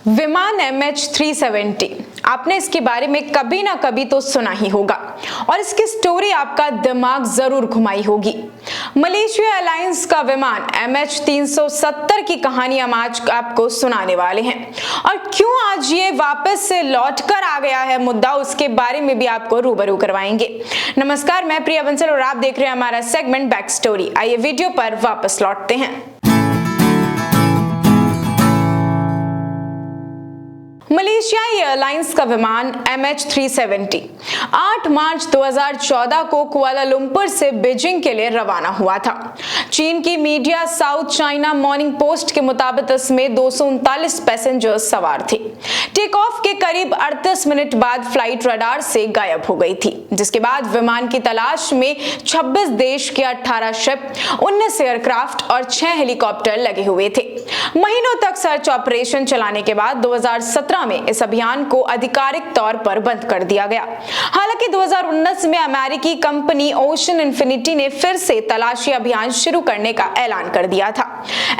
विमान MH370 आपने इसके बारे में कभी ना कभी तो सुना ही होगा और इसकी स्टोरी आपका दिमाग जरूर घुमाई होगी। मलेशिया एयरलाइंस का विमान MH370 की कहानी हम आज आपको सुनाने वाले हैं और क्यों आज ये वापस से लौटकर आ गया है मुद्दा, उसके बारे में भी आपको रूबरू करवाएंगे। नमस्कार, मैं प्रिया बंसल और आप देख रहे हैं हमारा सेगमेंट बैक स्टोरी। आइए वीडियो पर वापस लौटते हैं। मलेशियाई एयरलाइंस का विमान MH370 8 मार्च 2014 को कुआलालंपुर से बीजिंग के लिए रवाना हुआ था। चीन की media south China morning post के मुताबिक इसमें 239 पैसेंजर्स सवार थे। टेक ऑफ के करीब 38 मिनट बाद फ्लाइट रडार से गायब हो गई थी, जिसके बाद विमान की तलाश में 26 देश के 18 शिप, 19 एयरक्राफ्ट और 6 हेलीकॉप्टर लगे हुए थे। महीनों तक सर्च ऑपरेशन चलाने के बाद 2017 में इस अभियान को आधिकारिक तौर पर बंद कर दिया गया। हालांकि 2019 में अमेरिकी कंपनी ओशन इन्फिनिटी ने फिर से तलाशी अभियान शुरू करने का ऐलान कर दिया था।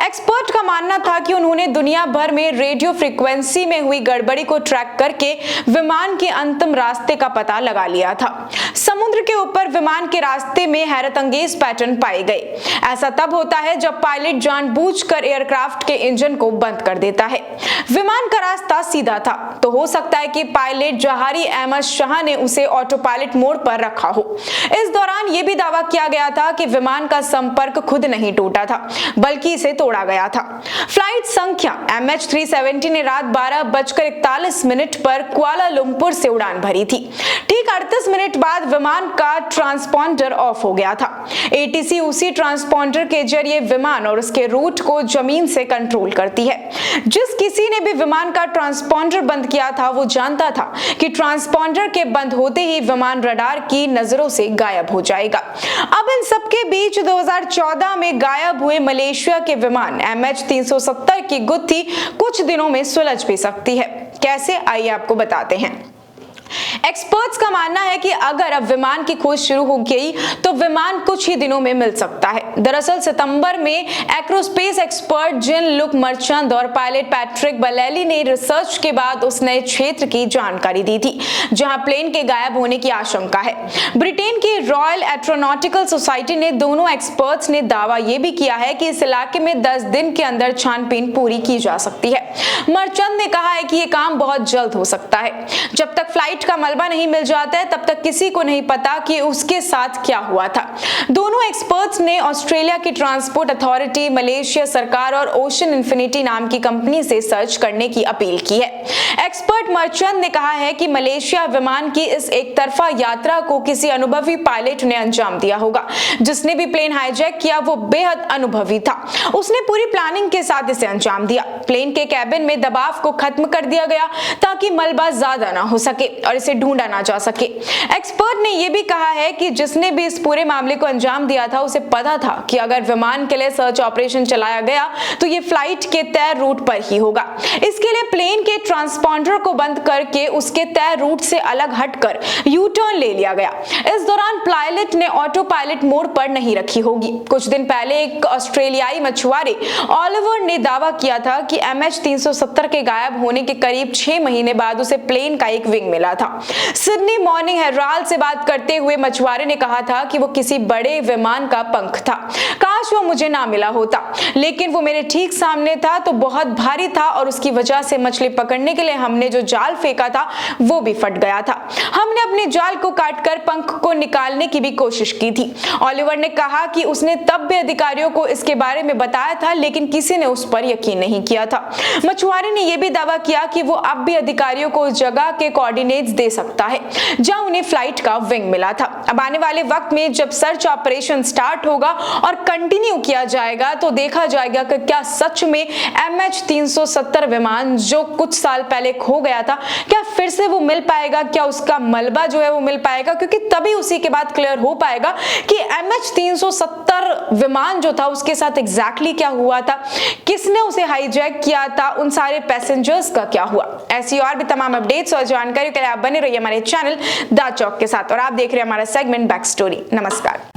एक्सपर्ट का मानना था कि उन्होंने दुनिया भर में रेडियो फ्रीक्वेंसी में हुई गड़बड़ी को ट्रैक करके विमान के अंतिम रास्ते का पता लगा लिया था। समुद्र के ऊपर विमान के रास्ते में हैरतअंगेज पैटर्न पाए गए। ऐसा तब होता है जब पायलट जानबूझकर एयरक्राफ्ट के इंजन को बंद कर देता है। विमान का रास्ता सीधा था, तो हो सकता है कि पायलट जहारी अहमद शाह ने उसे ऑटो पायलट मोड पर रखा हो। इस दौरान यह भी दावा किया गया था कि विमान का संपर्क खुद नहीं टूटा था, बल्कि इसे तोड़ा गया था। फ्लाइट संख्या MH370 ने रात 12:41 पर कुआलालंपुर से उड़ान भरी थी। ठीक 38 मिनट बाद विमान का ट्रांसपॉन्डर ऑफ हो गया था। ATC उसी ट्रांसपॉन्डर के जरिए विमान और उसके रूट को जमीन से कंट्रोल करती है। जिस किसी ने भी विमान का ट्रांसपॉन्डर बंद किया था वो जानता था कि ट्रांसपॉन्डर के बंद होते ही विमान रडार की नजरों से गायब हो जाएगा। अब इन सबके बीच 2014 में गायब हुए मलेशिया के विमान MH370 की गुत्थी कुछ दिनों में सुलझ भी सकती है। कैसे, आइए आपको बताते हैं। एक्सपर्ट्स का मानना है कि अगर अब विमान की खोज शुरू हो गई तो विमान कुछ ही दिनों में मिल सकता है। दरअसल सितंबर में एरोस्पेस एक्सपर्ट जिन लुक मर्चेंट और पायलट पैट्रिक बलेली ने रिसर्च के बाद उस नए क्षेत्र की जानकारी दी थी जहां प्लेन के गायब होने की आशंका है। ब्रिटेन की रॉयल एस्ट्रोनॉटिकल सोसाइटी ने दोनों एक्सपर्ट्स ने दावा यह भी किया है कि इस इलाके में 10 दिन के अंदर छानबीन पूरी की जा सकती है। मर्चेंट ने कहा है कि यह काम बहुत जल्द हो सकता है। जब तक फ्लाइट का मलबा नहीं मिल जाता है तब तक किसी को नहीं पता कि उसके साथ क्या हुआ था। दोनों एक्सपर्ट्स ने ऑस्ट्रेलिया की ट्रांसपोर्ट अथॉरिटी, मलेशिया सरकार और ओशन इन्फिनिटी नाम की कंपनी से सर्च करने की अपील की है। एक्सपर्ट मर्चेंट ने कहा है कि मलेशिया विमान की इस एक तरफा यात्रा को किसी अनुभवी पायलट ने अंजाम दिया होगा। जिसने भी प्लेन हाईजैक किया वो बेहद अनुभवी था। उसने पूरी प्लानिंग के साथ इसे अंजाम दिया। प्लेन के कैबिन में दबाव को खत्म कर दिया गया ताकि मलबा ज्यादा ना हो सके और इसे ढूंढा ना जा सके। एक्सपर्ट ने यह भी कहा है कि जिसने भी इस पूरे मामले को अंजाम दिया था उसे पता था कि अगर विमान के लिए सर्च ऑपरेशन चलाया गया तो ये फ्लाइट के तय रूट पर ही होगा। इसके लिए प्लेन के ट्रांसपॉन्डर को बंद करके उसके तय रूट से अलग हटकर यू टर्न ले लिया गया। इस दौरान पायलट ने ऑटो पायलट मोड पर नहीं रखी होगी। कुछ दिन पहले एक ऑस्ट्रेलियाई मछुआरे ऑलिवर ने दावा किया था कि MH370 के गायब होने के करीब 6 महीने बाद उसे प्लेन का एक विंग मिला था। सिडनी मॉर्निंग हेराल्ड से बात करते हुए मछुआरे ने कहा था कि वो किसी बड़े विमान का पंख था। काश वो मुझे ना मिला होता, लेकिन वो मेरे ठीक सामने था तो बहुत भारी था और उसकी वजह से मछली पकड़ने के लिए हमने जो जाल फेंका था वो भी फट गया था। हमने अपने जाल को काटकर पंख को निकालने की भी कोशिश की थी। ऑलिवर ने कहा कि उसने तब भी अधिकारियों को इसके बारे में बताया था, लेकिन किसी ने उस पर यकीन नहीं किया था। मछुआरे ने यह भी दावा किया कि वो अब भी अधिकारियों को उस जगह के कोऑर्डिनेट्स दे सकता है जहां उन्हें फ्लाइट का विंग मिला था। अब आने वाले वक्त में जब सर्च ऑपरेशन स्टार्ट होगा और कंटिन्यू किया जाएगा तो देखा जाएगा कि क्या सच में MH370 विमान जो कुछ साल पहले खो गया था क्या फिर से वो मिल पाएगा, क्या उसका मलबा जो है वो मिल पाएगा, क्योंकि तभी उसी के बाद क्लियर हो पाएगा कि MH370 विमान जो था उसके साथ एग्जैक्टली क्या हुआ था, किसने उसे हाईजैक किया था, उन सारे पैसेंजर्स का क्या हुआ। ऐसी और भी तमाम अपडेट्स और जानकारी के लिए आप बने रहिए हमारे चैनल द चौक के साथ और आप देख रहे हैं हमारा सेगमेंट बैक स्टोरी। नमस्कार।